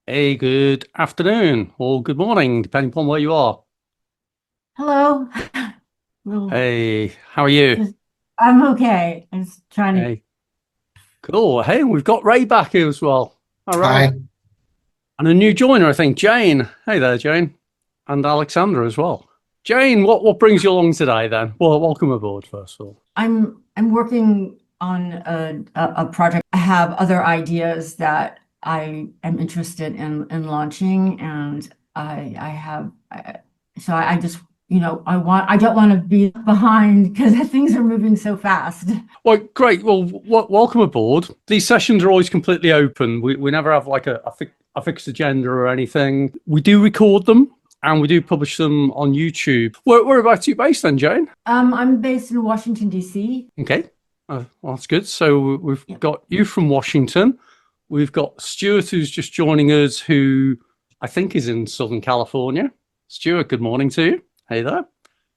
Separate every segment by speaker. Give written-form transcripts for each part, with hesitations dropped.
Speaker 1: Hey, good afternoon or good morning, depending upon where you are.
Speaker 2: Hello. Well,
Speaker 1: Hey, how are you?
Speaker 2: just I'm okay. I was trying to.
Speaker 1: Hey, cool. Hey, we've got Ray back here as well. All right.
Speaker 3: Hi.
Speaker 1: And a new joiner, I think, Jane. Hey there, Jane. And Alexandra as well. Jane, what brings you along today then? Well, welcome aboard, first of all.
Speaker 2: I'm working on a project. I have other ideas that I am interested in launching, and I have so I just I don't want to be behind because things are moving so fast.
Speaker 1: Well, great. Well, welcome aboard. These sessions are always completely open. We never have like a fixed agenda or anything. We do record them and we do publish them on YouTube. Whereabouts are you based then, Jane?
Speaker 2: I'm based in Washington, D.C.
Speaker 1: Okay. Well, that's good. So we've
Speaker 2: Yeah.
Speaker 1: got you from Washington. We've got Stuart who's just joining us, who I think is in Southern California. Stuart, good morning to you. Hey there.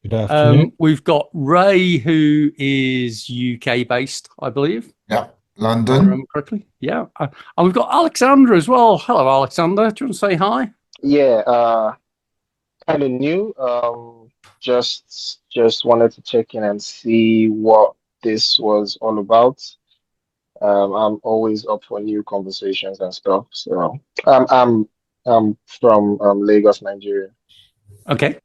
Speaker 3: Good afternoon.
Speaker 1: We've got Ray, who is UK based, I believe, if
Speaker 3: Yeah,
Speaker 1: I
Speaker 3: London.
Speaker 1: remember correctly. Yeah. And we've got Alexandra as well. Hello, Alexander. Do you want to say hi?
Speaker 4: Yeah, kind of new. Just wanted to check in and see what this was all about. I'm always up for new conversations and stuff. So, I'm from Lagos, Nigeria.
Speaker 1: Okay,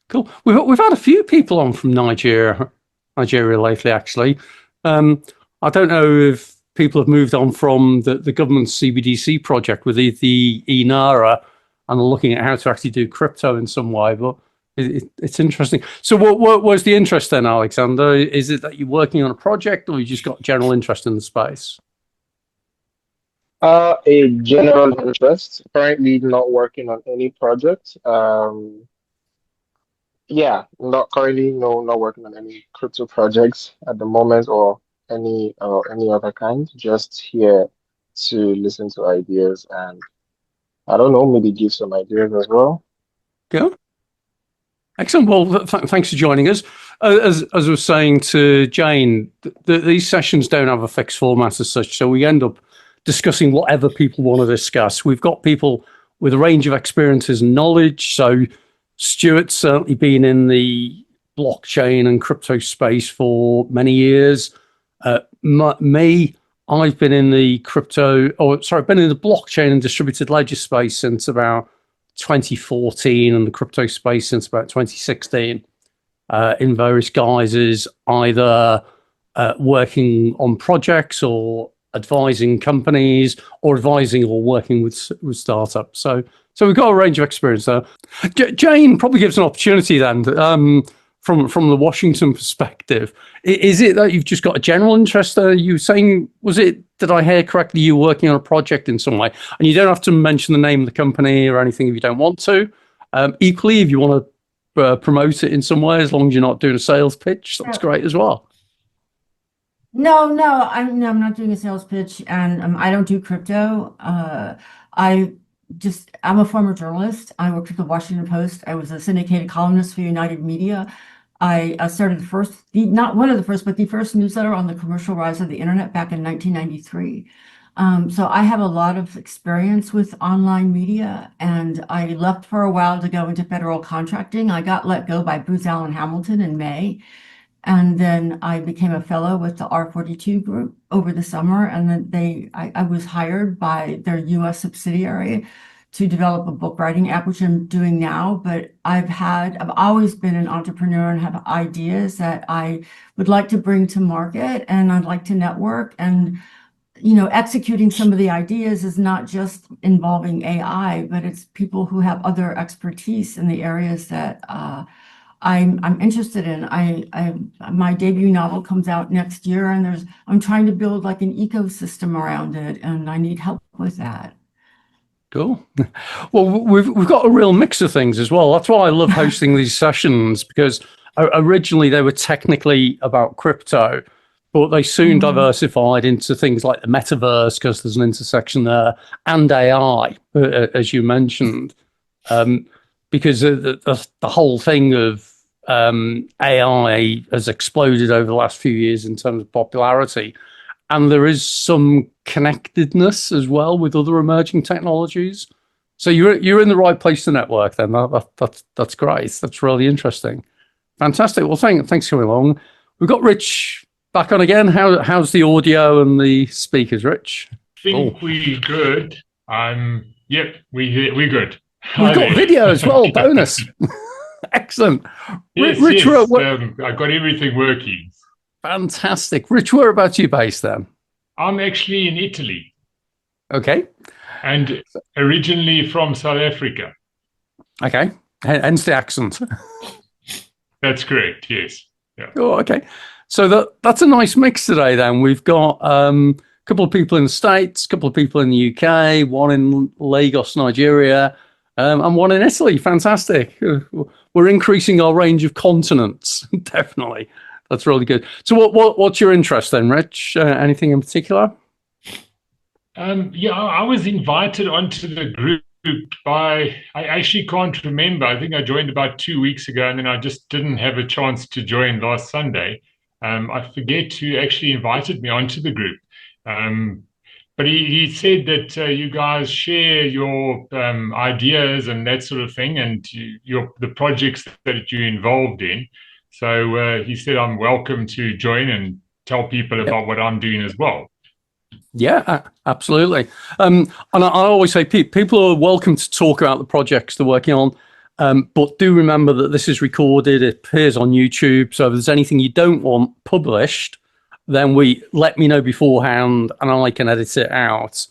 Speaker 1: cool. We've had a few people on from Nigeria lately, actually. I don't know if people have moved on from the government's CBDC project with the ENARA and are looking at how to actually do crypto in some way, but it's interesting. So what was the interest then, Alexander? Is it that you're working on a project or you just got general interest in the space?
Speaker 4: A general interest. Currently not working on any project. Yeah, not currently, no, not working on any crypto projects at the moment or any other kind. Just here to listen to ideas and I don't know, maybe give some ideas as well.
Speaker 1: Go. Excellent. Well, thanks for joining us. As I was saying to Jane, these sessions don't have a fixed format as such, so we end up discussing whatever people want to discuss. We've got people with a range of experiences and knowledge. So Stuart's certainly been in the blockchain and crypto space for many years. Me, I've been in the I've been in the blockchain and distributed ledger space since about 2014 and the crypto space since about 2016 in various guises, either working on projects or advising companies or advising or working with startups. So we've got a range of experience there. Jane probably gives an opportunity then from the Washington perspective. Is it that you've just got a general interest there? You saying, did I hear correctly, you working on a project in some way? And you don't have to mention the name of the company or anything if you don't want to. Equally, if you want to promote it in some way, as long as you're not doing a sales pitch, that's great as well.
Speaker 2: No, I'm not doing a sales pitch, and I don't do crypto. I I'm a former journalist. I worked at the Washington Post. I was a syndicated columnist for United Media. I started not one of the first, but the first newsletter on the commercial rise of the internet back in 1993. So I have a lot of experience with online media, and I left for a while to go into federal contracting. I got let go by Booz Allen Hamilton in May. And then I became a fellow with the R42 group over the summer. And then I was hired by their US subsidiary to develop a book writing app, which I'm doing now. But I've always been an entrepreneur and have ideas that I would like to bring to market, and I'd like to network. And, executing some of the ideas is not just involving AI, but it's people who have other expertise in the areas that, I'm interested in. I my debut novel comes out next year, and I'm trying to build like an ecosystem around it, and I need help with that.
Speaker 1: Cool. Well, we've got a real mix of things as well. That's why I love hosting these sessions, because originally they were technically about crypto, but they soon
Speaker 2: Mhm.
Speaker 1: diversified into things like the metaverse because there's an intersection there, and AI, as you mentioned, um, because the whole thing of AI has exploded over the last few years in terms of popularity. and there is some connectedness as well with other emerging technologies. So you're in the right place to network. Then that's great. That's really interesting. Fantastic. Well, thanks for coming along. We've got Rich back on again. How's the audio and the speakers, Rich?
Speaker 3: Think we're good. Yep, we're good.
Speaker 1: We've got video as well. Bonus. Excellent.
Speaker 3: Yes,
Speaker 1: Rich,
Speaker 3: yes. I got everything working.
Speaker 1: Fantastic. Rich, whereabouts are you based then?
Speaker 3: I'm actually in Italy.
Speaker 1: Okay.
Speaker 3: And originally from South Africa.
Speaker 1: Okay. Hence the accent.
Speaker 3: That's correct, yes. Yeah.
Speaker 1: Oh, okay. So that's a nice mix today then. We've got a couple of people in the States, a couple of people in the UK, one in Lagos, Nigeria, and one in Italy. Fantastic. We're increasing our range of continents, definitely. That's really good. So what's your interest then, Rich? Anything in particular?
Speaker 3: Yeah, I was invited onto the group I actually can't remember. I think I joined about 2 weeks ago, and then I just didn't have a chance to join last Sunday. I forget who actually invited me onto the group. But he said that you guys share your ideas and that sort of thing, and the projects that you're involved in. So he said I'm welcome to join and tell people about what I'm doing as well.
Speaker 1: Yeah, absolutely. And I always say people are welcome to talk about the projects they're working on, but do remember that this is recorded. It appears on YouTube. So if there's anything you don't want published, then let me know beforehand and I can edit it out.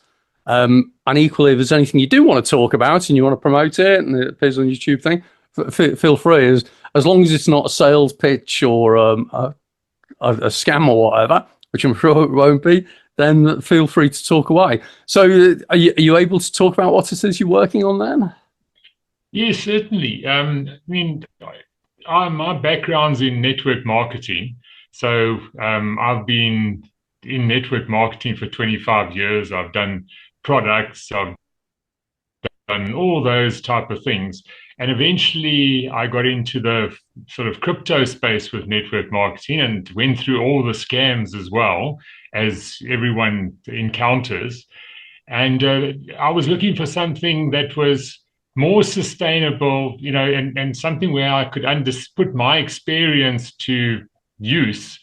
Speaker 1: And equally, if there's anything you do want to talk about and you want to promote it and it appears on YouTube thing, feel free. As long as it's not a sales pitch or a scam or whatever, which I'm sure it won't be, then feel free to talk away. So are you able to talk about what it is you're working on then?
Speaker 3: Yes, certainly. I mean, my background's in network marketing. So I've been in network marketing for 25 years. I've done products, I've done all those type of things. And eventually I got into the sort of crypto space with network marketing and went through all the scams as well, as everyone encounters. And I was looking for something that was more sustainable, and something where I could put my experience to use,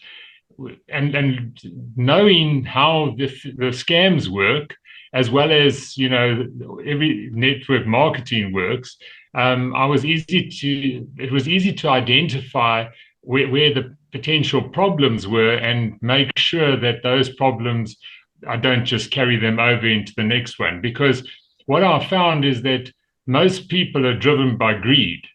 Speaker 3: and knowing how the scams work, as well as every network marketing works. It was easy to identify where the potential problems were and make sure that those problems, I don't just carry them over into the next one. Because what I found is that most people are driven by greed.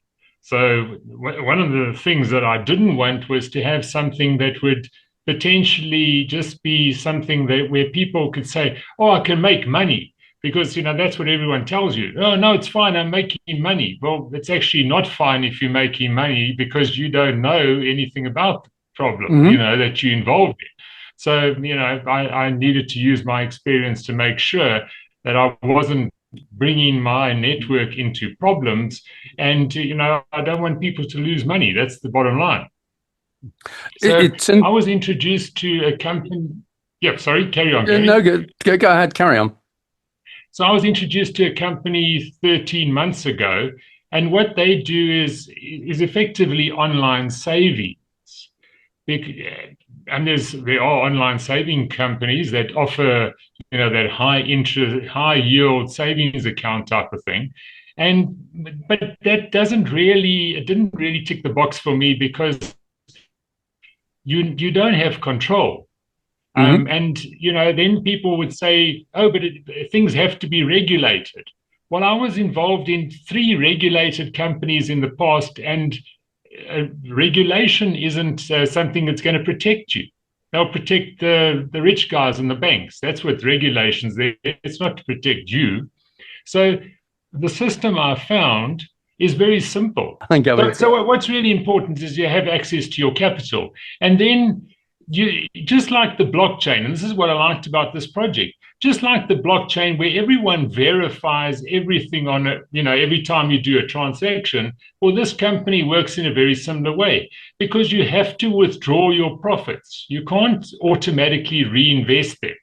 Speaker 3: So one of the things that I didn't want was to have something that would potentially just be something where people could say, oh, I can make money. Because, that's what everyone tells you. Oh, no, it's fine, I'm making money. Well, it's actually not fine if you're making money because you don't know anything about the problem, that you're involved in. So, I needed to use my experience to make sure that I wasn't bringing my network into problems. And, I don't want people to lose money. That's the bottom line. So I was introduced to a company. Yeah, sorry, carry on. Gary.
Speaker 1: No, go ahead, carry on.
Speaker 3: So I was introduced to a company 13 months ago, and what they do is effectively online savings. And there are online saving companies that offer, that high interest, high yield savings account type of thing. But that didn't really tick the box for me because you don't have control. And, then people would say, oh, but things have to be regulated. Well, I was involved in 3 regulated companies in the past, and regulation isn't something that's going to protect you. They'll protect the rich guys and the banks. That's what regulation's there. It's not to protect you. So the system I found is very simple. So what's really important is you have access to your capital. And then you, just like the blockchain, and this is what I liked about this project, just like the blockchain where everyone verifies everything on it, every time you do a transaction. Well, this company works in a very similar way because you have to withdraw your profits. You can't automatically reinvest them.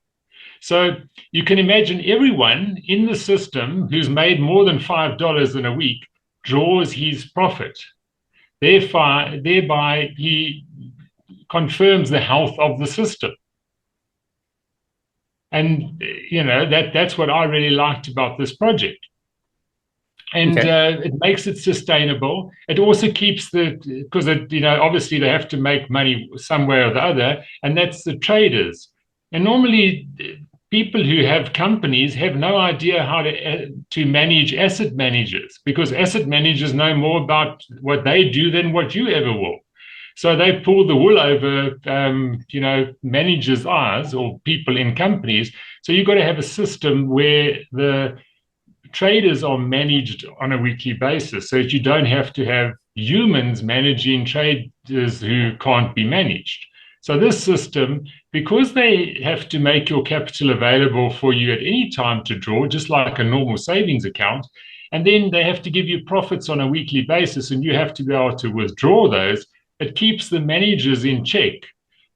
Speaker 3: So you can imagine everyone in the system who's made more than $5 in a week draws his profit. Thereby he confirms the health of the system. And, that's what I really liked about this project. And it makes it sustainable. It also keeps because obviously they have to make money some way or the other, and that's the traders. And normally people who have companies have no idea how to manage asset managers, because asset managers know more about what they do than what you ever will. So they pull the wool over, managers' eyes or people in companies. So you've got to have a system where the traders are managed on a weekly basis, so that you don't have to have humans managing traders who can't be managed. So this system, because they have to make your capital available for you at any time to draw, just like a normal savings account, and then they have to give you profits on a weekly basis, and you have to be able to withdraw those. It keeps the managers in check,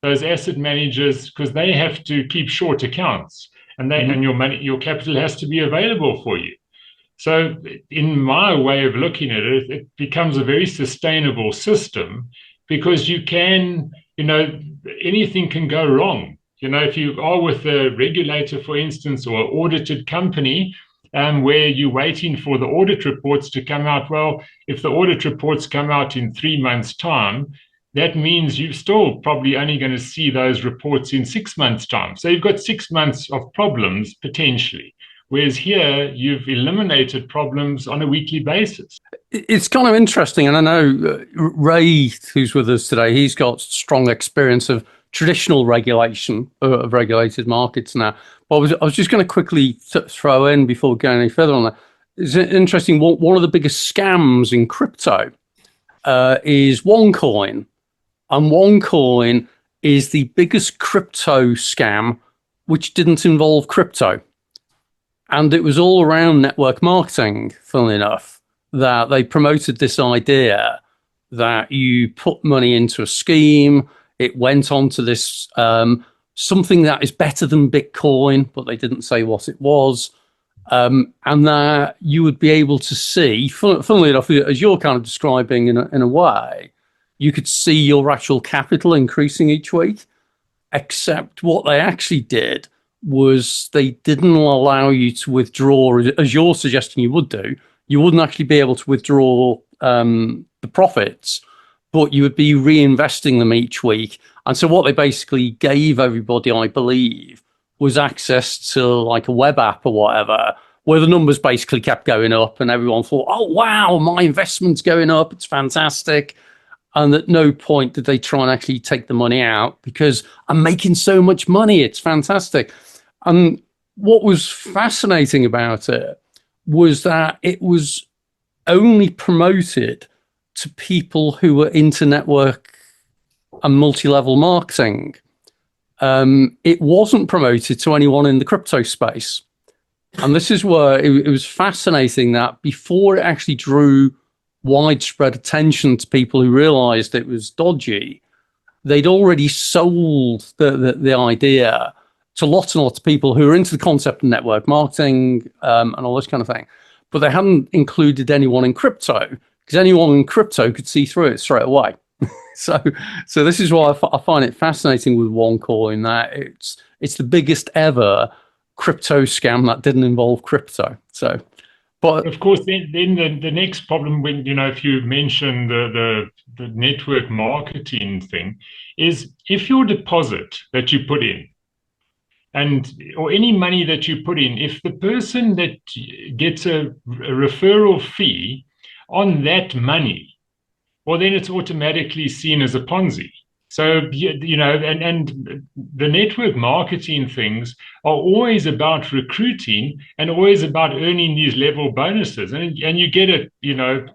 Speaker 3: those asset managers, because they have to keep short accounts, and and your capital has to be available for you. So in my way of looking at it, it becomes a very sustainable system, because you can, anything can go wrong. If you are with a regulator, for instance, or an audited company, where you're waiting for the audit reports to come out. Well, if the audit reports come out in 3 months' time, that means you're still probably only going to see those reports in 6 months' time. So you've got 6 months of problems potentially. Whereas here, you've eliminated problems on a weekly basis.
Speaker 1: It's kind of interesting. And I know Ray, who's with us today, he's got strong experience of traditional regulation of regulated markets now. But I was just going to quickly throw in, before going any further on that, it's interesting. One of the biggest scams in crypto is OneCoin. And OneCoin is the biggest crypto scam which didn't involve crypto. And it was all around network marketing, funnily enough, that they promoted this idea that you put money into a scheme, it went on to this something that is better than Bitcoin, but they didn't say what it was, and that you would be able to see, funnily enough, as you're kind of describing in a way, you could see your actual capital increasing each week, except what they actually did was they didn't allow you to withdraw, as you're suggesting you would do. You wouldn't actually be able to withdraw the profits, but you would be reinvesting them each week. And so what they basically gave everybody, I believe, was access to like a web app or whatever, where the numbers basically kept going up and everyone thought, oh, wow, my investment's going up. It's fantastic. And at no point did they try and actually take the money out, because I'm making so much money. It's fantastic. And what was fascinating about it was that it was only promoted to people who were into network and multi-level marketing. It wasn't promoted to anyone in the crypto space. And this is where it was fascinating that before it actually drew widespread attention to people who realized it was dodgy, they'd already sold the idea to lots and lots of people who are into the concept of network marketing and all this kind of thing. But they hadn't included anyone in crypto, because anyone in crypto could see through it straight away. So this is why I find it fascinating with OneCoin, that it's the biggest ever crypto scam that didn't involve crypto. So, but
Speaker 3: of course, then the next problem, when if you mention the network marketing thing, is if your deposit that you put in, or any money that you put in, if the person that gets a referral fee on that money, well, then it's automatically seen as a Ponzi. So, and the network marketing things are always about recruiting and always about earning these level bonuses. And you get it,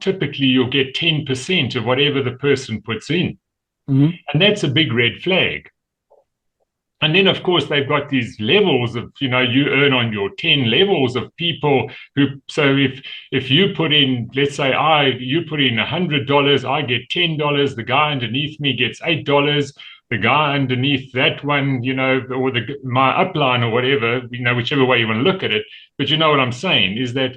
Speaker 3: typically you'll get 10% of whatever the person puts in.
Speaker 1: Mm-hmm.
Speaker 3: And that's a big red flag. And then, of course, they've got these levels of, you earn on your 10 levels of people who, so if you put in, let's say you put in $100, I get $10, the guy underneath me gets $8, the guy underneath that one, or my upline or whatever, whichever way you want to look at it. But you know what I'm saying is that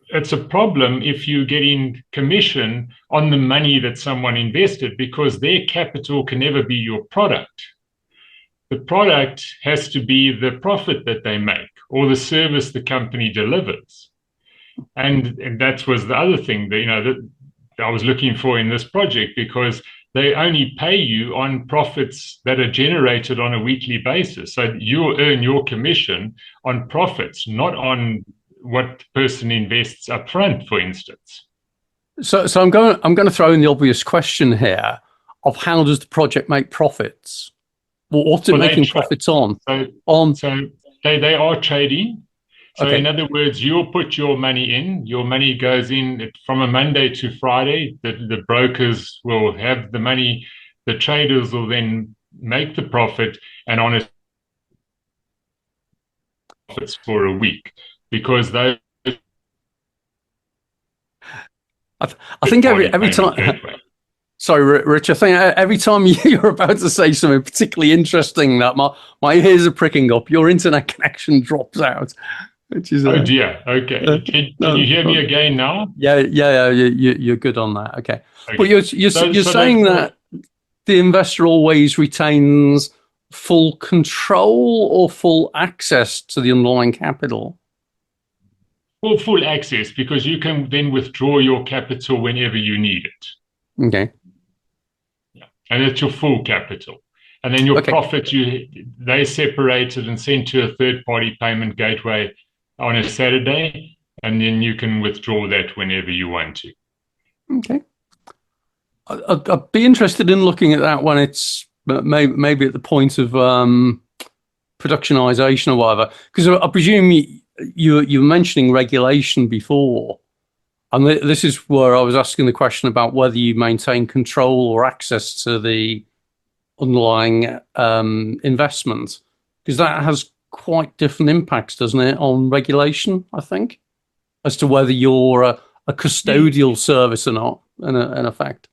Speaker 3: it's a problem if you get in commission on the money that someone invested, because their capital can never be your product. The product has to be the profit that they make or the service the company delivers. And that was the other thing that I was looking for in this project, because they only pay you on profits that are generated on a weekly basis. So you earn your commission on profits, not on what the person invests up front, for instance.
Speaker 1: So I'm going to throw in the obvious question here of how does the project make profits? Well, what's it making profits on?
Speaker 3: So they are trading. So in other words, you'll put your money in. Your money goes in from a Monday to Friday. The brokers will have the money. The traders will then make the profit, and on it profits for a week, because those.
Speaker 1: I think every time. Sorry, Rich, I think every time you're about to say something particularly interesting, that my ears are pricking up, your internet connection drops out, which is...
Speaker 3: oh dear, okay. Can you hear me again now?
Speaker 1: Yeah, you're good on that, okay. But you're saying that the investor always retains full control or full access to the underlying capital?
Speaker 3: Well, full access, because you can then withdraw your capital whenever you need it.
Speaker 1: Okay.
Speaker 3: And it's your full capital. And then your profit, they separated and sent to a third-party payment gateway on a Saturday, and then you can withdraw that whenever you want to.
Speaker 1: Okay. I'd be interested in looking at that when it's maybe at the point of productionization or whatever, because I presume you were mentioning regulation before. And this is where I was asking the question about whether you maintain control or access to the underlying investment, because that has quite different impacts, doesn't it, on regulation, I think, as to whether you're a custodial service or not, in effect.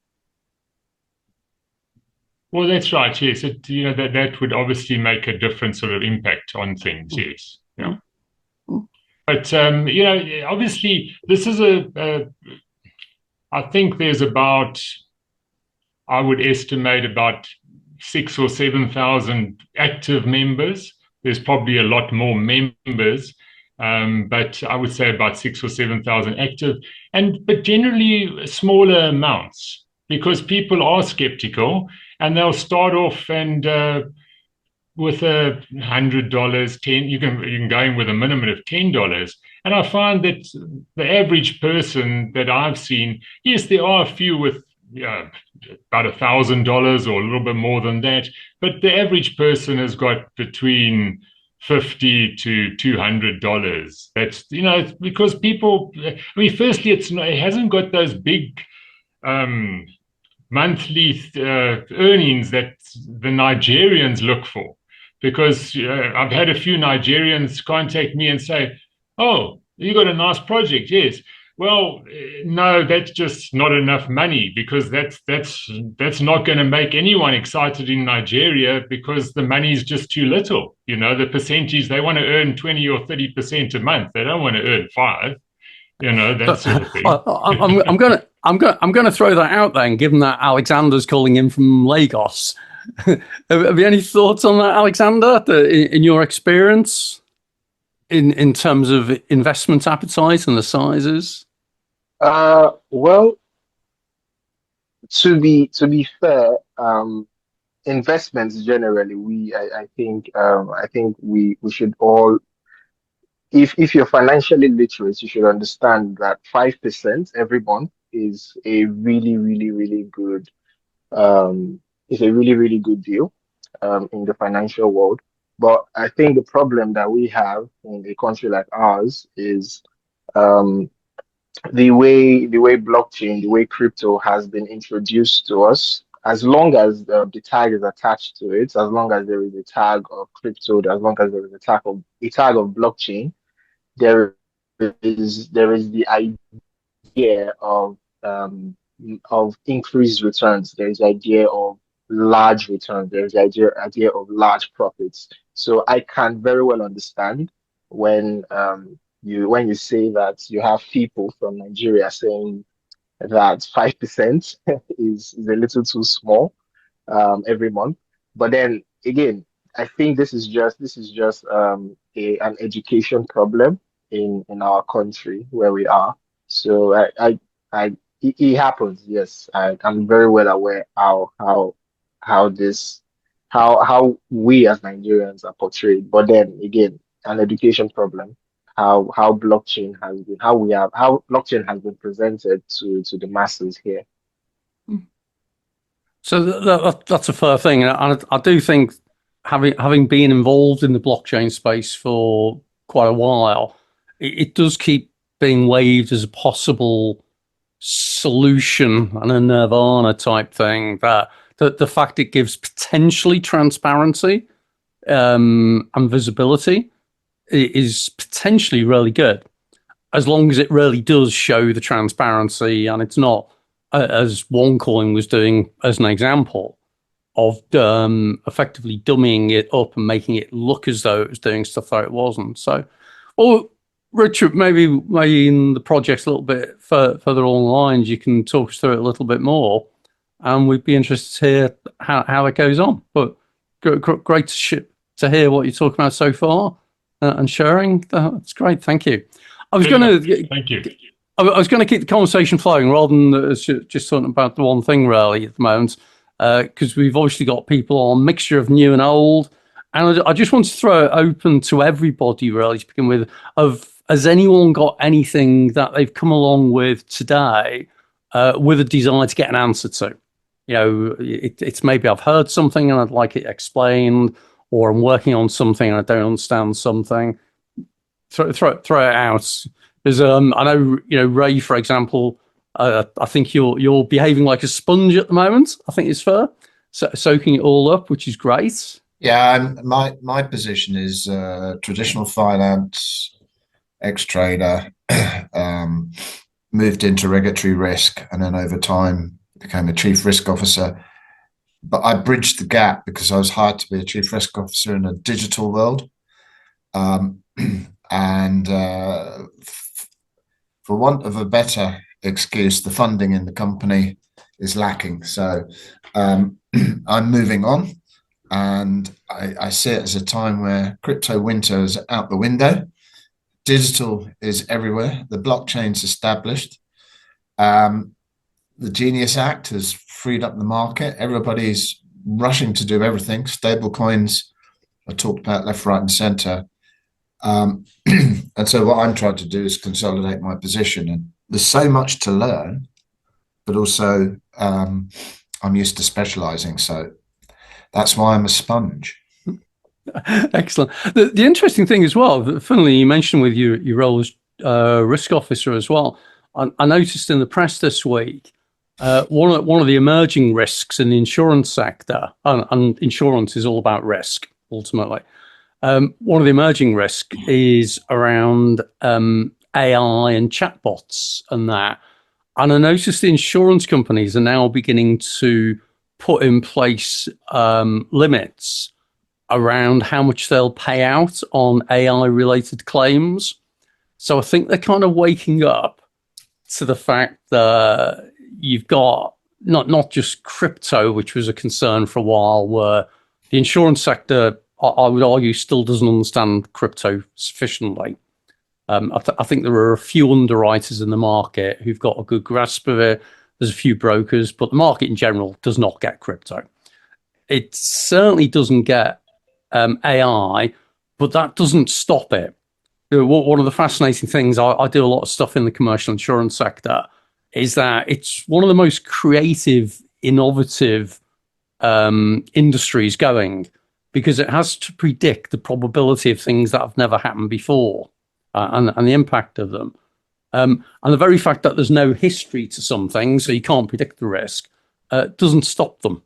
Speaker 3: Well, that's right, yes. That would obviously make a different sort of impact on things, yes. Yeah. But, obviously, this is I think there's I would estimate about 6,000 or 7,000 active members. There's probably a lot more members, but I would say about 6,000 or 7,000 active, but generally smaller amounts, because people are skeptical and they'll start off and with $100, you can go in with a minimum of $10. And I find that the average person that I've seen, yes, there are a few with about $1,000 or a little bit more than that, but the average person has got between $50 to $200. That's because people. Firstly, it hasn't got those big monthly earnings that the Nigerians look for. Because I've had a few Nigerians contact me and say, "Oh, you got a nice project, yes." Well, no, that's just not enough money, because that's not going to make anyone excited in Nigeria, because the money is just too little. The percentage, they want to earn 20 or 30% a month. They don't want to earn 5. That sort of thing.
Speaker 1: I'm going to throw that out then, given that Alexander's calling in from Lagos. Have you any thoughts on that, Alexander, in your experience, in terms of investment appetite and the sizes?
Speaker 4: Well, to be fair, investments generally, I think we should all, if you're financially literate, you should understand that 5% every month is a really, really, really good really good deal in the financial world. But I think the problem that we have in a country like ours is the way blockchain, the way crypto has been introduced to us as long as the tag is attached to it, as long as there is a tag of crypto, as long as there is a tag of blockchain, there there is the idea of increased returns. There is the idea of large returns. There is the idea of large profits. So I can very well understand when you say that you have people from Nigeria saying that 5% is a little too small every month. But then again, I think this is just an education problem in our country where we are. So it happens. Yes, I'm very well aware how this how we as Nigerians are portrayed. But then again, an education problem. How blockchain has been how blockchain has been presented to the masses here.
Speaker 1: So that's a fair thing, and I do think having been involved in the blockchain space for quite a while, it does keep being waved as a possible solution and a nirvana type thing. That the fact it gives potentially transparency and visibility is potentially really good, as long as it really does show the transparency and it's not, as OneCoin was doing as an example, of effectively dummying it up and making it look as though it was doing stuff that it wasn't. So, well, Richard, maybe in the project's a little bit further along the lines, you can talk us through it a little bit more, and we'd be interested to hear how it goes on. But great to hear what you're talking about so far and sharing. That's great. Thank you.
Speaker 3: Thank you.
Speaker 1: I was going to keep the conversation flowing rather than just talking about the one thing really at the moment, because we've obviously got people on a mixture of new and old. And I just want to throw it open to everybody really to begin with. Has anyone got anything that they've come along with today with a desire to get an answer to? You know, it's maybe I've heard something and I'd like it explained, or I'm working on something and I don't understand something. Throw it out. Because I know, Ray, for example, I think you're behaving like a sponge at the moment. I think it's fair, soaking it all up, which is great.
Speaker 5: Yeah, my position is traditional finance, ex-trader, moved into regulatory risk, and then over time became a chief risk officer. But I bridged the gap because I was hired to be a chief risk officer in a digital world. And for want of a better excuse, the funding in the company is lacking. So I'm moving on, and I see it as a time where crypto winter is out the window. Digital is everywhere. The blockchain's established. The Genius Act has freed up the market. Everybody's rushing to do everything. Stable coins are talked about left, right, and center. And so what I'm trying to do is consolidate my position. And there's so much to learn, but also I'm used to specializing. So that's why I'm a sponge.
Speaker 1: Excellent. The interesting thing as well, funnily you mentioned with your role as risk officer as well, I noticed in the press this week, one of the emerging risks in the insurance sector, and insurance is all about risk ultimately. One of the emerging risks is around AI and chatbots and that. And I noticed the insurance companies are now beginning to put in place limits around how much they'll pay out on AI-related claims. So I think they're kind of waking up to the fact that you've got not just crypto, which was a concern for a while, where the insurance sector, I would argue, still doesn't understand crypto sufficiently. I think there are a few underwriters in the market who've got a good grasp of it. There's a few brokers, but the market in general does not get crypto. It certainly doesn't get AI, but that doesn't stop it. One of the fascinating things, I do a lot of stuff in the commercial insurance sector, is that it's one of the most creative, innovative industries going, because it has to predict the probability of things that have never happened before and the impact of them. And the very fact that there's no history to some things, so you can't predict the risk, doesn't stop them.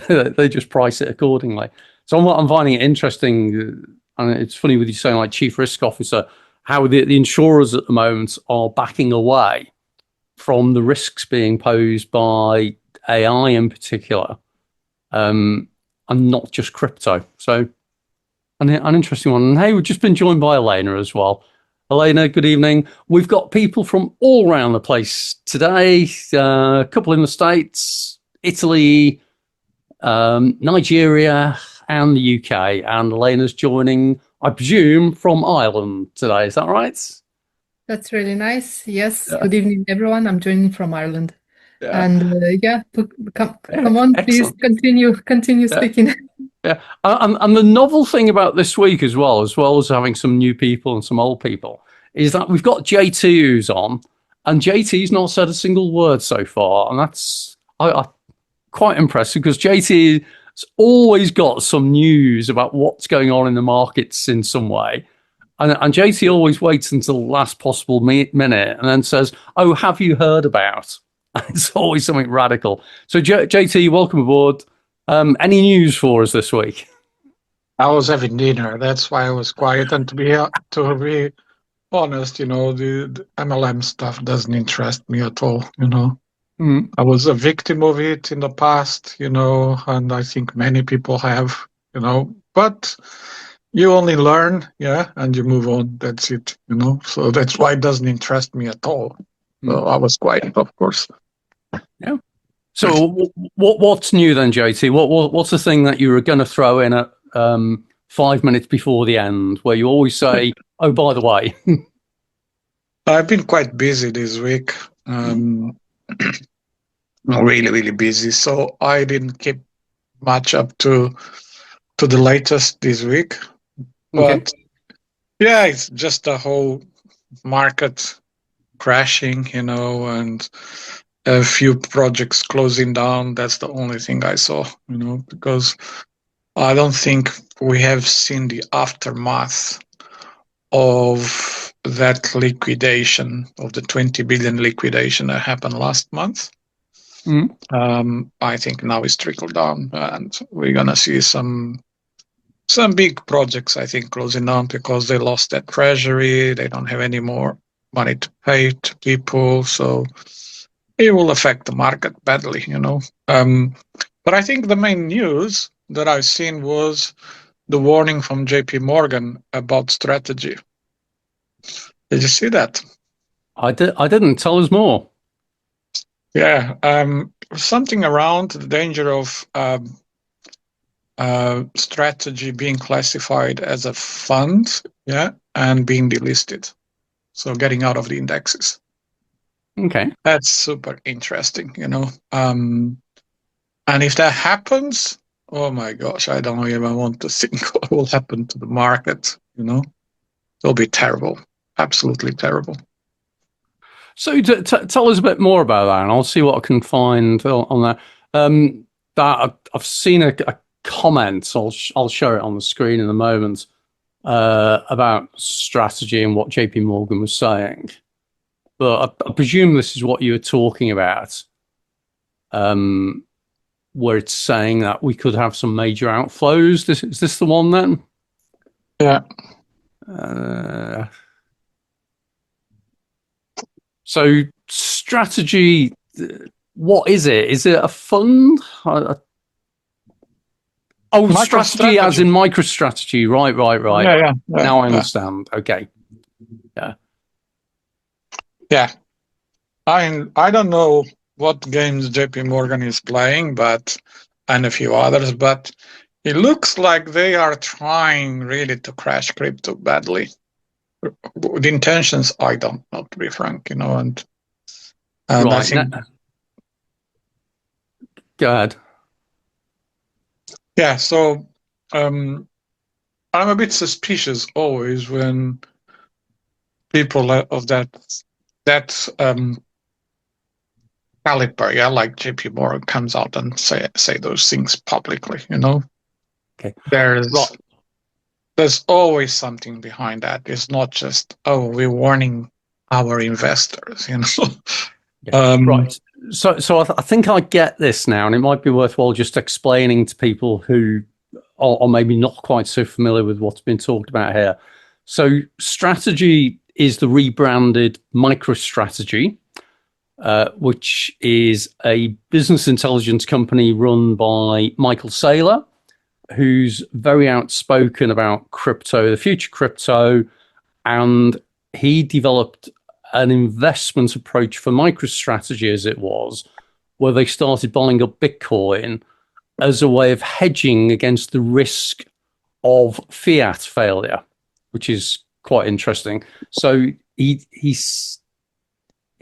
Speaker 1: They just price it accordingly. So I'm finding it interesting, and it's funny with you saying like chief risk officer, how the insurers at the moment are backing away from the risks being posed by AI in particular, and not just crypto. So an interesting one. And hey, we've just been joined by Elena as well. Elena, good evening. We've got people from all around the place today, a couple in the States, Italy, Nigeria, and the UK. And Elena's joining, I presume, from Ireland today. Is that right?
Speaker 6: That's really nice. Yes.
Speaker 1: Yeah.
Speaker 6: Good evening, everyone. I'm joining from Ireland.
Speaker 1: Yeah.
Speaker 6: And come on, please continue speaking.
Speaker 1: Yeah, and the novel thing about this week as well as having some new people and some old people, is that we've got JT who's on, and JT's not said a single word so far, and that's I quite impressive because JT's always got some news about what's going on in the markets in some way, and JT always waits until the last possible minute and then says, "Oh, have you heard about?" It's always something radical. So JT, welcome aboard. Any news for us this week?
Speaker 7: I was having dinner. That's why I was quiet. And to be honest, the MLM stuff doesn't interest me at all. I was a victim of it in the past, and I think many people have, but you only learn, and you move on. That's it, So that's why it doesn't interest me at all. So I was quiet, of course.
Speaker 1: Yeah. So what's new then, JT? What's the thing that you were going to throw in at 5 minutes before the end, where you always say, "Oh, by the way"?
Speaker 7: I've been quite busy this week. Really, really busy. So I didn't keep much up to the latest this week. But yeah, it's just a whole market crashing, and a few projects closing down. That's the only thing I saw, because I don't think we have seen the aftermath of that liquidation, of the 20 billion liquidation that happened last month. I think now it's trickled down, and we're gonna see some big projects, I think, closing down because they lost their treasury. They don't have any more money to pay to people, so it will affect the market badly, But I think the main news that I've seen was the warning from JP Morgan about strategy. Did you see that?
Speaker 1: I didn't. Tell us more.
Speaker 7: Yeah, something around the danger of strategy being classified as a fund, and being delisted, so getting out of the indexes.
Speaker 1: Okay,
Speaker 7: that's super interesting, and if that happens, oh my gosh, I don't even want to think what will happen to the market. It'll be terrible, absolutely terrible.
Speaker 1: so tell us a bit more about that, and I'll see what I can find on that. That I've seen a comment, so I'll show it on the screen in a moment, about strategy and what JP Morgan was saying. But I presume this is what you were talking about, where it's saying that we could have some major outflows. Is this the one then?
Speaker 7: Yeah.
Speaker 1: So strategy, what is it? Is it a fund? Strategy as in MicroStrategy. Right.
Speaker 7: Yeah.
Speaker 1: Now I understand. Okay.
Speaker 7: Yeah. I don't know what games JP Morgan is playing, and a few others, but it looks like they are trying really to crash crypto badly. The intentions, I don't know, to be frank, and right. I think.
Speaker 1: Go ahead.
Speaker 7: Yeah, so I'm a bit suspicious always when people of that caliber, like JP Morgan, comes out and say those things publicly.
Speaker 1: Okay.
Speaker 7: There's always something behind that. It's not just, we're warning our investors.
Speaker 1: Right. I think I get this now, and it might be worthwhile just explaining to people who are maybe not quite so familiar with what's been talked about here. So strategy is the rebranded MicroStrategy, which is a business intelligence company run by Michael Saylor, who's very outspoken about crypto, the future crypto, and he developed an investment approach for MicroStrategy, as it was, where they started buying up Bitcoin as a way of hedging against the risk of fiat failure, which is quite interesting. So he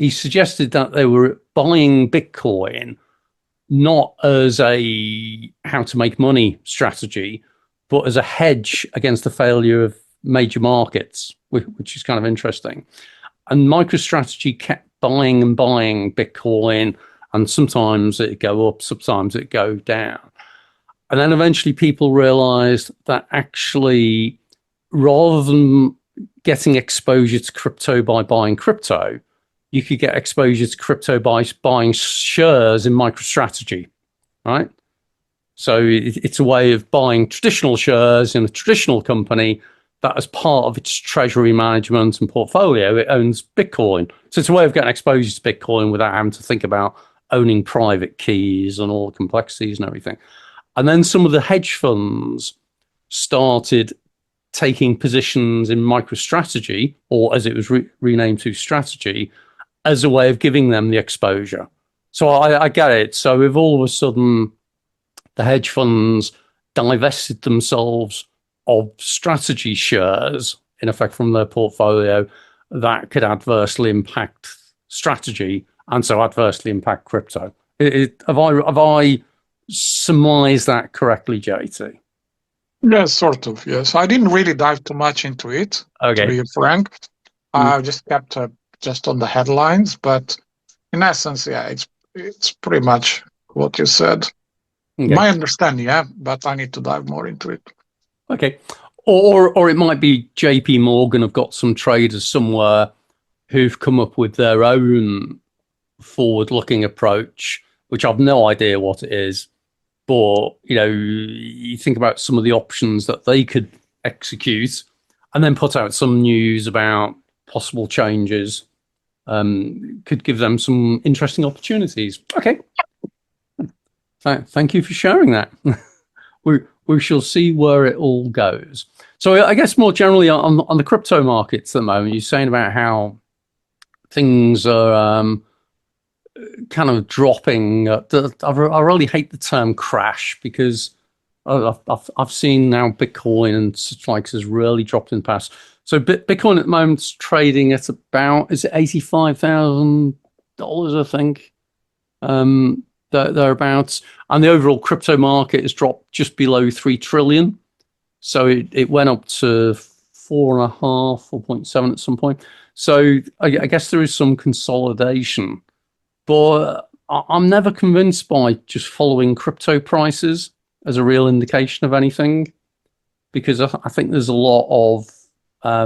Speaker 1: suggested that they were buying Bitcoin not as a how to make money strategy, but as a hedge against the failure of major markets, which is kind of interesting. And MicroStrategy kept buying and buying Bitcoin, and sometimes it'd go up, sometimes it'd go down. And then eventually people realized that actually, rather than getting exposure to crypto by buying crypto, you could get exposure to crypto by buying shares in MicroStrategy, right? So it's a way of buying traditional shares in a traditional company that, as part of its treasury management and portfolio, it owns Bitcoin. So it's a way of getting exposure to Bitcoin without having to think about owning private keys and all the complexities and everything. And then some of the hedge funds started taking positions in MicroStrategy, or as it was renamed to Strategy, as a way of giving them the exposure. So I get it. So if all of a sudden the hedge funds divested themselves of Strategy shares, in effect, from their portfolio, that could adversely impact Strategy, and so adversely impact crypto. Have I surmised that correctly, JT?
Speaker 7: Yes, sort of. Yes, I didn't really dive too much into it.
Speaker 1: Okay.
Speaker 7: To be frank, I just kept just on the headlines. But in essence, yeah, it's pretty much what you said.
Speaker 1: Okay.
Speaker 7: My understanding, yeah, but I need to dive more into it.
Speaker 1: Okay. Or it might be JP Morgan have got some traders somewhere who've come up with their own forward-looking approach, which I've no idea what it is. But, you think about some of the options that they could execute and then put out some news about possible changes, could give them some interesting opportunities. Okay. Thank you for sharing that. We shall see where it all goes. So I guess more generally on the crypto markets at the moment, you're saying about how things are kind of dropping. I really hate the term crash, because I've seen now Bitcoin and such like has really dropped in the past. So Bitcoin at the moment is trading at about, is it $85,000, I think? Thereabouts. And the overall crypto market has dropped just below 3 trillion. So it went up to 4.7 at some point. So I guess there is some consolidation. But I'm never convinced by just following crypto prices as a real indication of anything, because I think there's a lot of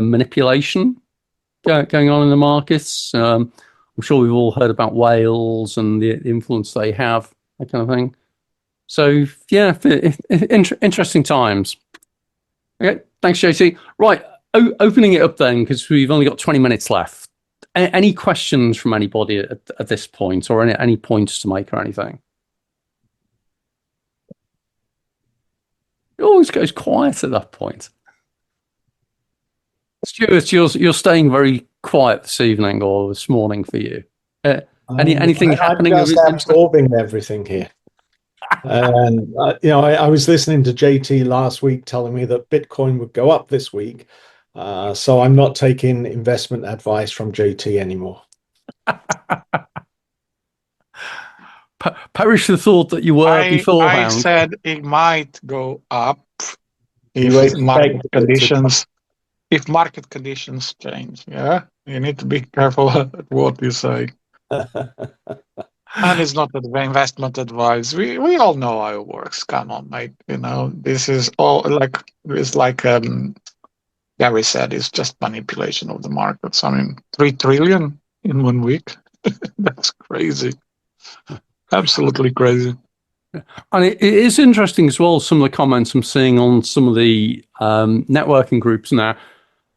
Speaker 1: manipulation going on in the markets. I'm sure we've all heard about whales and the influence they have, that kind of thing. So, yeah, interesting times. Okay, thanks, JT. Right, opening it up then, because we've only got 20 minutes left. Any questions from anybody at this point, or any points to make or anything? It always goes quiet at that point. Stuart, you're staying very quiet this evening or this morning for you. Anything happening?
Speaker 8: I'm just absorbing everything here. And I was listening to JT last week telling me that Bitcoin would go up this week. So I'm not taking investment advice from JT anymore.
Speaker 1: Perish the thought that you were beforehand.
Speaker 7: I said it might go up if market conditions change. Yeah, you need to be careful what you say. And it's not investment advice. We all know how it works. Come on, mate. This is all like Gary said, it's just manipulation of the markets. I mean, 3 trillion in 1 week. That's crazy. Absolutely crazy.
Speaker 1: And it is interesting as well, some of the comments I'm seeing on some of the networking groups now,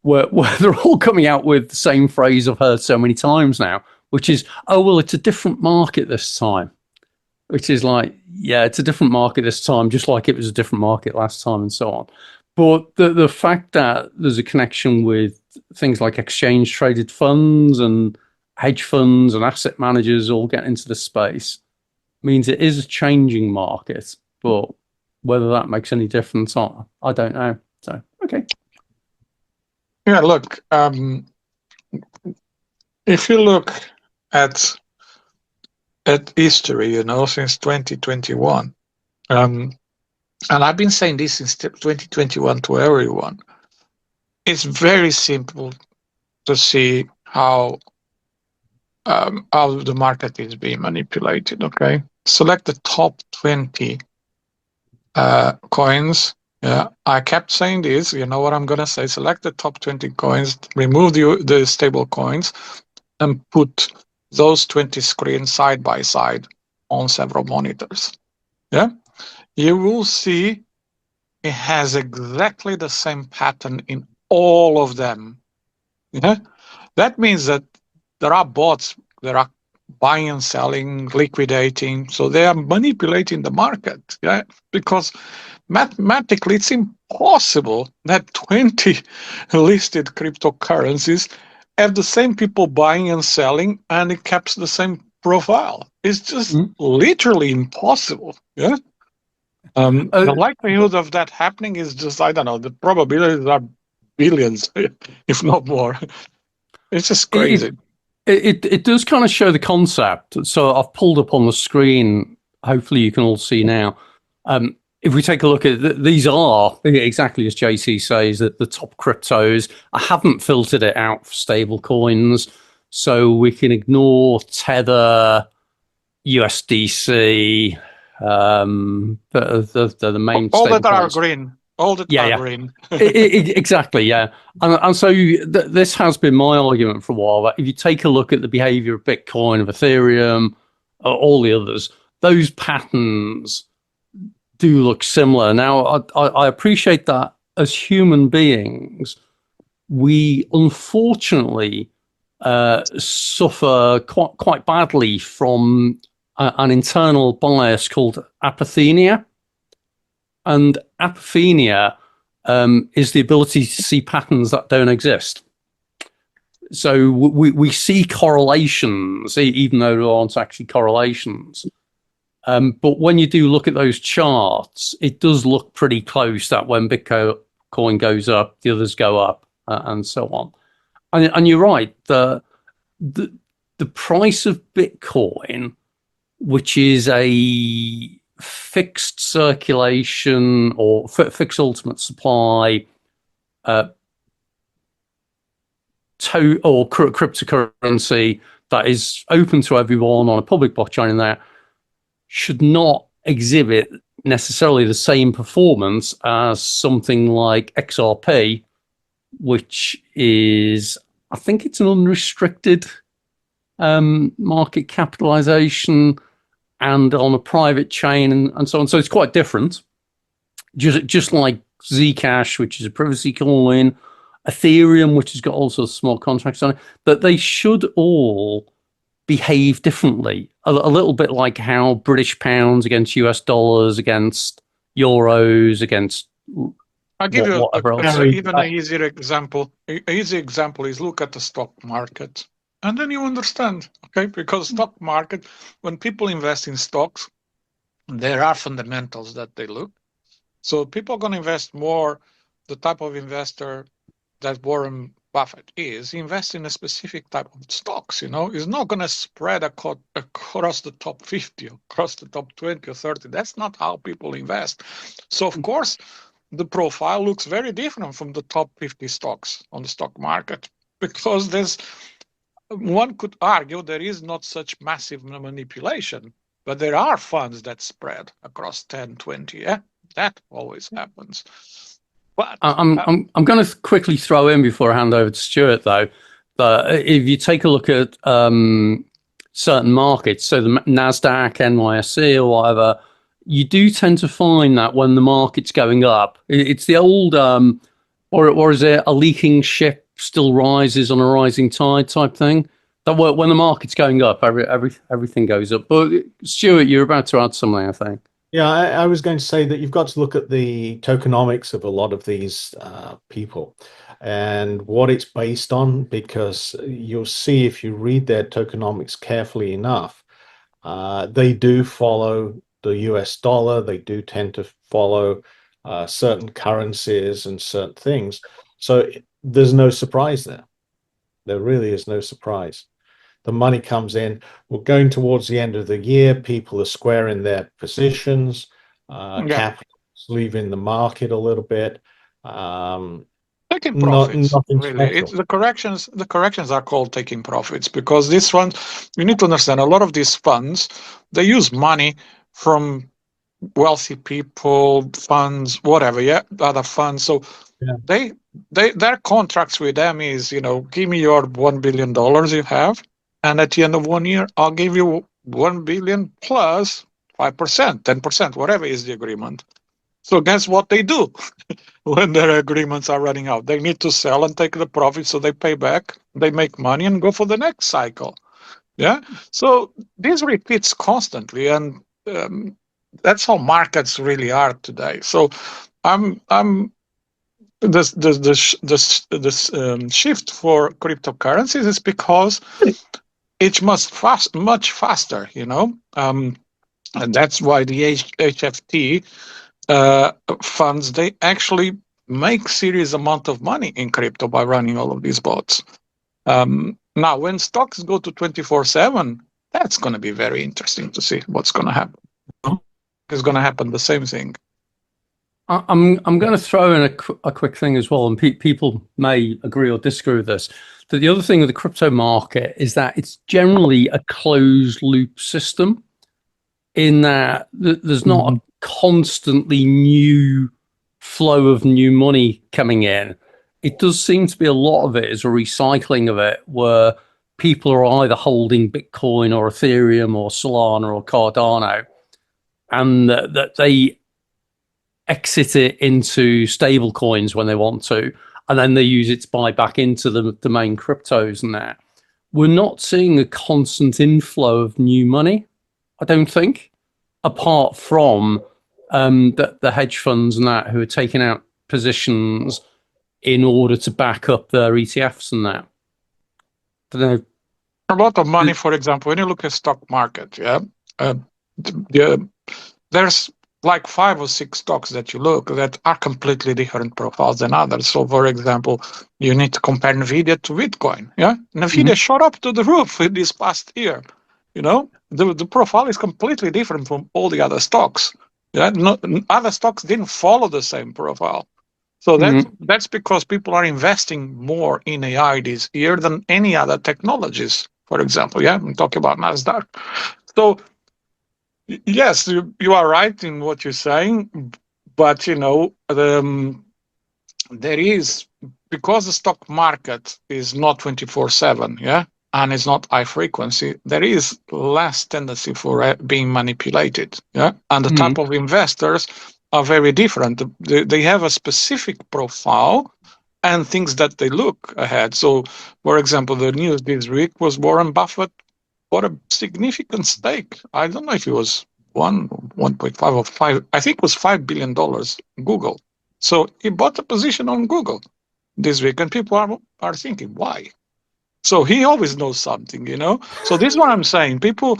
Speaker 1: where they're all coming out with the same phrase I've heard so many times now, which is, oh, well, it's a different market this time. Which is like, yeah, it's a different market this time, just like it was a different market last time and so on. But the fact that there's a connection with things like exchange traded funds and hedge funds and asset managers all getting into the space means it is a changing market. But whether that makes any difference, I don't know. So, okay.
Speaker 7: Yeah, look, if you look at history, since 2021, and I've been saying this since 2021 to everyone, it's very simple to see how the market is being manipulated. Okay, select the top 20 coins. Yeah, I kept saying this. You know what I'm gonna say? Select the top 20 coins, remove the stable coins, and put those 20 screens side by side on several monitors. Yeah, you will see it has exactly the same pattern in all of them. Yeah, that means that there are bots that are buying and selling, liquidating, so they are manipulating the market. Yeah, because mathematically it's impossible that 20 listed cryptocurrencies have the same people buying and selling, and it keeps the same profile. It's just literally impossible. Yeah. The likelihood of that happening is just, I don't know, the probabilities are billions, if not more. It's just crazy.
Speaker 1: It does kind of show the concept. So I've pulled up on the screen. Hopefully you can all see now. If we take a look at these are exactly as JC says, that the top cryptos. I haven't filtered it out for stable coins, so we can ignore Tether, USDC. The main
Speaker 7: all that are
Speaker 1: coins.
Speaker 7: green. All that are green.
Speaker 1: Exactly, yeah. And so this has been my argument for a while. That if you take a look at the behavior of Bitcoin, of Ethereum, all the others, those patterns do look similar. Now, I appreciate that as human beings, we unfortunately suffer quite badly from an internal bias called apathenia. And apathenia is the ability to see patterns that don't exist. So we see correlations, even though there aren't actually correlations. But when you do look at those charts, it does look pretty close that when Bitcoin goes up, the others go up, and so on. And you're right, the price of Bitcoin, which is a fixed circulation or fixed ultimate supply or cryptocurrency that is open to everyone on a public blockchain in there, should not exhibit necessarily the same performance as something like XRP, which is, I think it's an unrestricted market capitalization and on a private chain and so on. So it's quite different. Just like Zcash, which is a privacy coin, Ethereum, which has got all sorts of small contracts on it, that they should all behave differently. A little bit like how British pounds against US dollars, against euros, against
Speaker 7: I'll give you
Speaker 8: an
Speaker 7: easier example. An easy example is look at the stock market. And then you understand, okay? Because stock market, when people invest in stocks, there are fundamentals that they look. So people are going to invest more, the type of investor that Warren Buffett is, invest in a specific type of stocks, He's not going to spread across the top 50, across the top 20 or 30. That's not how people invest. So, of course, the profile looks very different from the top 50 stocks on the stock market because one could argue there is not such massive manipulation, but there are funds that spread across 10, 20. Yeah, that always happens. But
Speaker 1: I'm going to quickly throw in before I hand over to Stuart, though, that if you take a look at certain markets, so the NASDAQ, NYSE, or whatever, you do tend to find that when the market's going up, it's the old, or is it a leaking ship still rises on a rising tide type thing? That when the market's going up, everything goes up. But Stuart, you're about to add something, I think.
Speaker 8: Yeah, I was going to say that you've got to look at the tokenomics of a lot of these people and what it's based on, because you'll see if you read their tokenomics carefully enough, they do follow the US dollar. They do tend to follow certain currencies and certain things. So there's no surprise there. There really is no surprise. The money comes in. We're going towards the end of the year. People are squaring their positions. Capital's leaving the market a little bit.
Speaker 7: Taking profits,
Speaker 8: nothing
Speaker 7: really.
Speaker 8: special.
Speaker 7: It's the corrections. The corrections are called taking profits because this one, you need to understand. A lot of these funds, they use money from wealthy people, funds, whatever, other funds. So their contracts with them is, give me your $1 billion you have, and at the end of 1 year, I'll give you 1 billion plus 5%, 10%, whatever is the agreement. So guess what they do when their agreements are running out? They need to sell and take the profit, so they pay back, they make money and go for the next cycle. Yeah. So this repeats constantly, and that's how markets really are today. So this shift for cryptocurrencies is because it's much faster, and that's why the HFT funds, they actually make serious amount of money in crypto by running all of these bots. Now, when stocks go to 24/7, that's going to be very interesting to see what's going to happen. It's going to happen the same thing.
Speaker 1: I'm going to throw in a quick thing as well, and people may agree or disagree with this. That the other thing with the crypto market is that it's generally a closed loop system, in that there's not a constantly new flow of new money coming in. It does seem to be a lot of it is a recycling of it, where people are either holding Bitcoin or Ethereum or Solana or Cardano, and that they exit it into stable coins when they want to, and then they use it to buy back into the main cryptos and that. We're not seeing a constant inflow of new money, I don't think, apart from the hedge funds and that, who are taking out positions in order to back up their ETFs and that. I don't know.
Speaker 7: A lot of money, for example, when you look at stock market, there's like 5 or 6 stocks that you look that are completely different profiles than others. So, for example, you need to compare NVIDIA to Bitcoin. NVIDIA shot up to the roof in this past year. The profile is completely different from all the other stocks. Other stocks didn't follow the same profile. So that's because people are investing more in AI this year than any other technologies, for example. I'm talking about NASDAQ. So, yes, you are right in what you're saying, but there is, because the stock market is not 24/7, and it's not high frequency, there is less tendency for being manipulated, and the type of investors are very different. They have a specific profile and things that they look ahead. So, for example, the news this week was Warren Buffett bought a significant stake. I don't know if it was 1.5 or 5. I think it was $5 billion. Google. So he bought a position on Google this week, and people are thinking, why? So he always knows something, So this is what I'm saying. People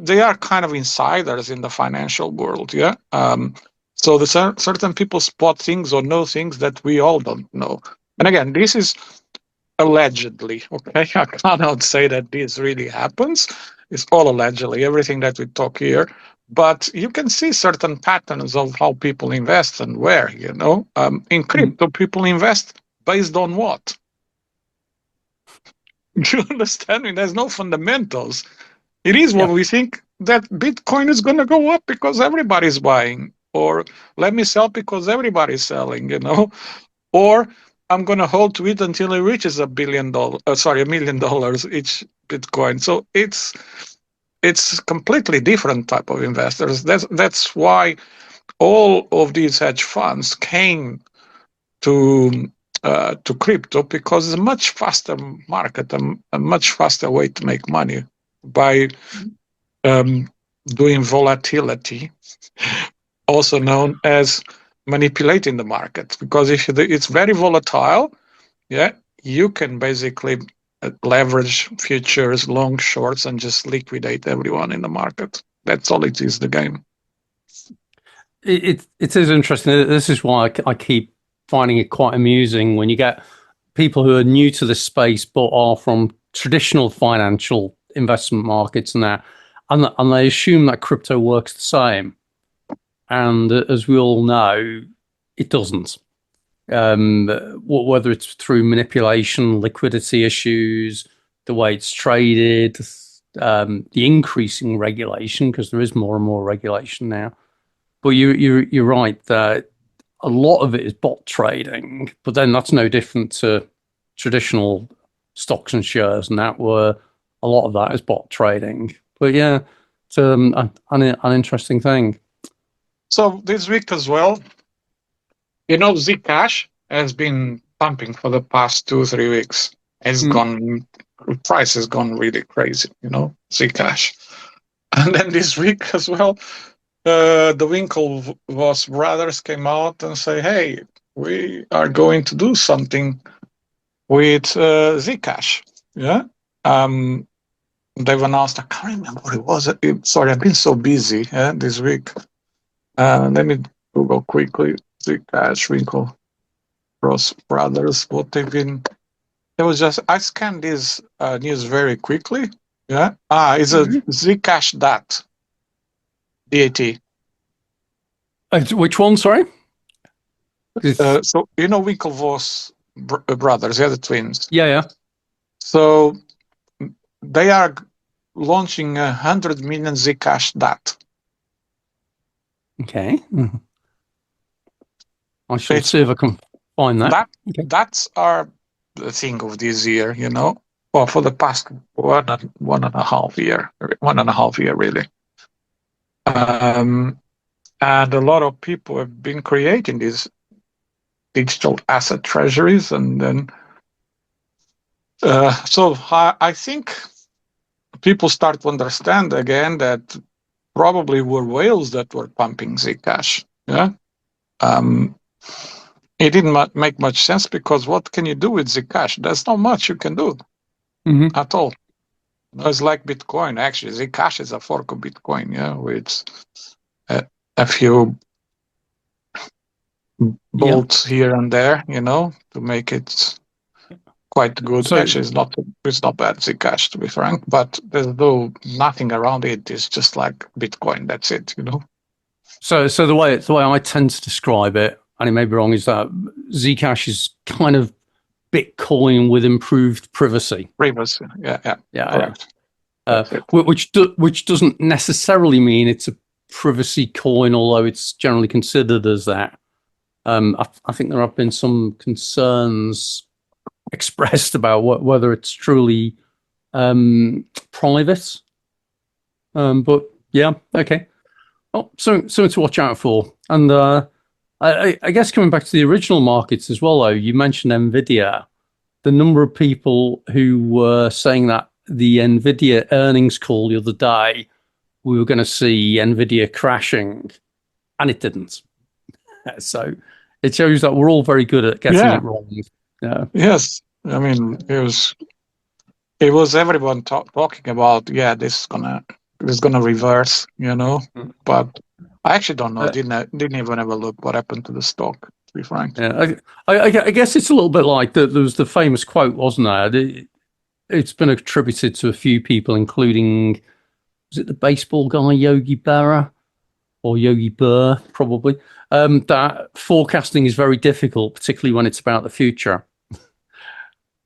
Speaker 7: they are kind of insiders in the financial world, So certain people spot things or know things that we all don't know. And again, this is allegedly, okay? I cannot say that this really happens. It's all allegedly, everything that we talk here. But you can see certain patterns of how people invest and where, In crypto, people invest based on what? Do you understand me? There's no fundamentals. It is what we think, that Bitcoin is going to go up because everybody's buying, or let me sell because everybody's selling, Or I'm gonna hold to it until it reaches $1 billion. $1 million each Bitcoin. So it's completely different type of investors. That's why all of these hedge funds came to crypto, because it's a much faster market, a much faster way to make money by doing volatility, also known as manipulating the market. Because if it's very volatile, yeah, you can basically leverage futures, long, shorts, and just liquidate everyone in the market. That's all it is, the game.
Speaker 1: It is interesting. This is why I keep finding it quite amusing when you get people who are new to this space but are from traditional financial investment markets and that, and they assume that crypto works the same. And as we all know, it doesn't. Whether it's through manipulation, liquidity issues, the way it's traded, the increasing regulation, because there is more and more regulation now. But you're right that a lot of it is bot trading, but then that's no different to traditional stocks and shares, and that were a lot of that is bot trading. But yeah, it's an interesting thing.
Speaker 7: So this week as well, Zcash has been pumping for the past 2-3 weeks. Price has gone really crazy, Zcash. And then this week as well, the Winklevoss brothers came out and say, hey, we are going to do something with Zcash. Yeah. They've announced, I can't remember what it was. Sorry, I've been so busy this week. Let me Google quickly. Zcash, Winklevoss brothers, what they've been. It was just, I scanned this news very quickly. Yeah. It's a Zcash DAT. DAT.
Speaker 1: Which one? Sorry.
Speaker 7: So Winklevoss brothers, they're the twins.
Speaker 1: Yeah.
Speaker 7: So they are launching 100 million Zcash DAT.
Speaker 1: Okay. I shall see if I can find that.
Speaker 7: That's the thing of this year, or for the past one and a half year really. And a lot of people have been creating these digital asset treasuries, and then so I think people start to understand again that probably were whales that were pumping Zcash. Yeah. It didn't make much sense, because what can you do with Zcash? There's not much you can do at all. It's like Bitcoin. Actually, Zcash is a fork of Bitcoin, with a few bolts here and there, to make it quite good. So, actually, it's not bad, Zcash, to be frank, but there's nothing around it. It's just like Bitcoin. That's it,
Speaker 1: So the way I tend to describe it, and it may be wrong, is that Zcash is kind of Bitcoin with improved privacy.
Speaker 7: Privacy, yeah. Correct.
Speaker 1: Which doesn't necessarily mean it's a privacy coin, although it's generally considered as that. I think there have been some concerns expressed about whether it's truly private. But yeah, okay. Oh, something to watch out for. And I guess coming back to the original markets as well, though, you mentioned NVIDIA. The number of people who were saying that the NVIDIA earnings call the other day, we were going to see NVIDIA crashing, and it didn't. So it shows that we're all very good at getting it wrong. Yeah.
Speaker 7: Yes. I mean, it was everyone talking about, this is gonna reverse, but I actually don't know. Didn't even have a look what happened to the stock, to be frank.
Speaker 1: Yeah, I guess it's a little bit like there was the famous quote, wasn't there? It's been attributed to a few people, including, was it the baseball guy Yogi Berra or Yogi Burr, probably? That forecasting is very difficult, particularly when it's about the future,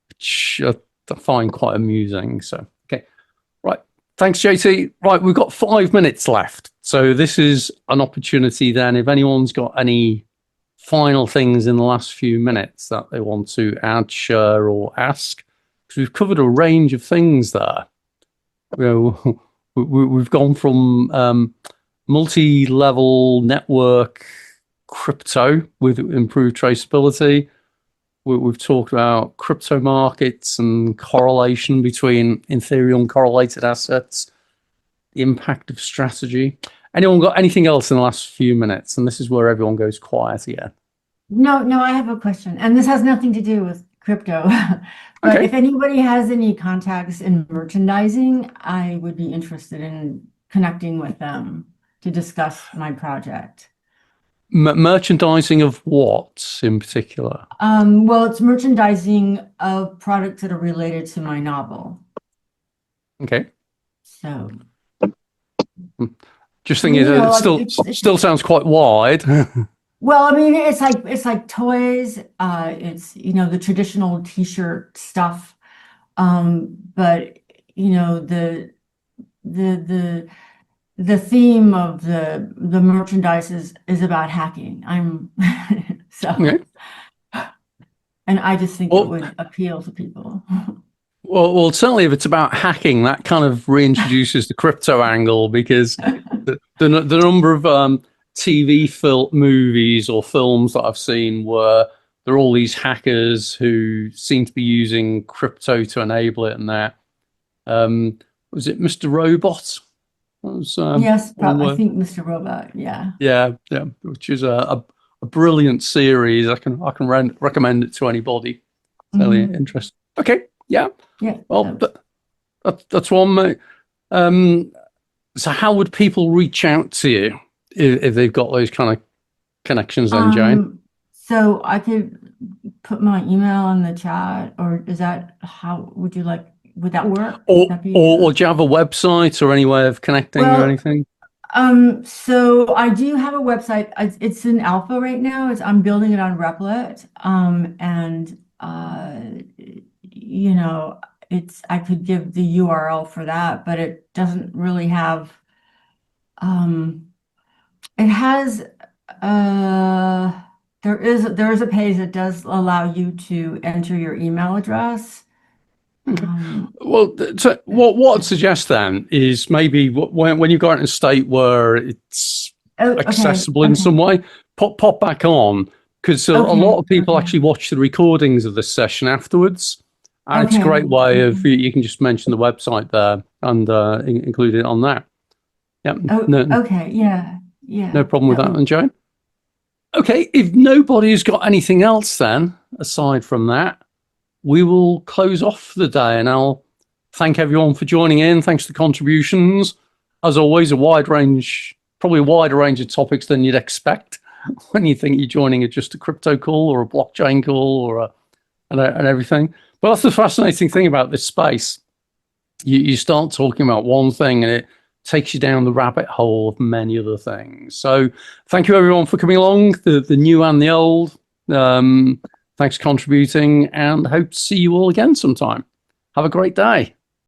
Speaker 1: which I find quite amusing. So, okay. Right. Thanks, JT. Right. We've got 5 minutes left. So this is an opportunity then. If anyone's got any final things in the last few minutes that they want to add, share, or ask? Because we've covered a range of things there. We've gone from multi-level network crypto with improved traceability. We've talked about crypto markets and correlation between Ethereum correlated assets, the impact of strategy. Anyone got anything else in the last few minutes? And this is where everyone goes quiet again.
Speaker 2: No, I have a question, and this has nothing to do with crypto. But
Speaker 1: Okay.
Speaker 2: if anybody has any contacts in merchandising, I would be interested in connecting with them to discuss my project.
Speaker 1: Merchandising of what in particular?
Speaker 2: Well, it's merchandising of products that are related to my novel.
Speaker 1: Okay.
Speaker 2: So,
Speaker 1: Just thinking,
Speaker 2: You know,
Speaker 1: it still sounds quite wide.
Speaker 2: well, I mean, it's like toys. It's, you know, the traditional T-shirt stuff. But you know, the theme of the merchandise is about hacking. So,
Speaker 1: Okay.
Speaker 2: and I just think it would appeal to people.
Speaker 1: Well, certainly if it's about hacking, that kind of reintroduces the crypto angle, because the number of TV movies or films that I've seen where there are all these hackers who seem to be using crypto to enable it, and that was it Mr. Robot? That was,
Speaker 2: Yes, I think Mr. Robot. Yeah.
Speaker 1: yeah, which is a brilliant series. I can recommend it to anybody. Really interesting. Okay. Yeah. Well, that's one, mate. So how would people reach out to you if they've got those kind of connections then, Jane?
Speaker 2: So I could put my email in the chat, or is that how would you like? Would that work?
Speaker 1: Or do you have a website or any way of connecting or anything?
Speaker 2: So I do have a website. It's in alpha right now. I'm building it on Replit. And you know, I could give the URL for that, but it doesn't really have, it has, there is a page that does allow you to enter your email address.
Speaker 1: Well, so what I'd suggest then is maybe when you go out in a state where it's accessible in some way, pop back on, because a lot of people actually watch the recordings of this session afterwards. And it's a great way of, you can just mention the website there and include it on that. Yeah. No problem with that then, Joan. Okay, if nobody's got anything else then, aside from that, we will close off the day, and I'll thank everyone for joining in. Thanks for the contributions. As always, probably a wider range of topics than you'd expect when you think you're joining just a crypto call or a blockchain call or and everything. But that's the fascinating thing about this space. You start talking about one thing and it takes you down the rabbit hole of many other things. So thank you everyone for coming along, the new and the old. Thanks for contributing, and hope to see you all again sometime. Have a great day.